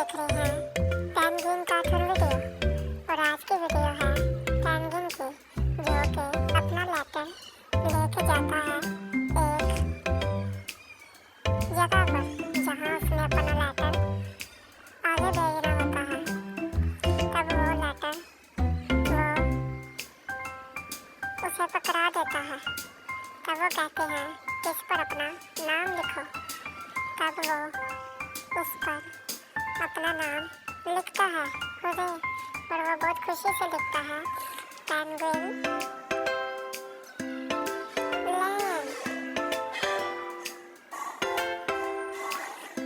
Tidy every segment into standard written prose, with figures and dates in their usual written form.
देख रहे हैं पेंगुइन कार्टून वीडियो और आज की वीडियो है पेंगुइन की, जो कि अपना लेटर लेके जाता है एक जगह पर जहाँ उसने अपना लेटर आगे भेजना होता है। तब वो लेटर वो उसे पकड़ा देता है। तब वो कहते हैं इस पर अपना नाम लिखो। तब वो उस पर अपना नाम लिखता है खुद ही, और वो बहुत खुशी से लिखता है पेंगुइन लैंड।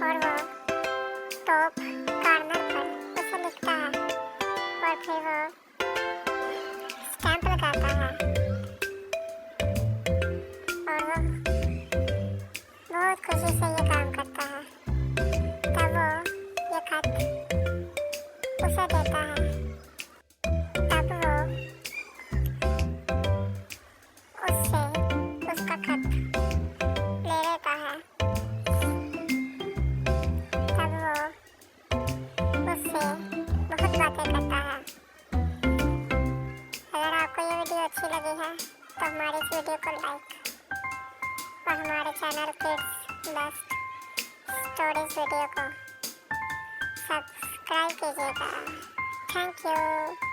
और वो टॉप कॉर्नर पर उसे लिखता है और फिर वो स्टैंप लगाता है और वो बहुत खुशी से ये काम करता है। तब वो ये खत उसे देता है। तब वो उससे उसका खत ले लेता है। तब वो उससे बहुत बातें करता है। अगर आपको ये वीडियो अच्छी लगी है तो हमारे इस वीडियो को लाइक और हमारे channel kids best stories video को सब्सक्राइब कीजिएगा। Thank you.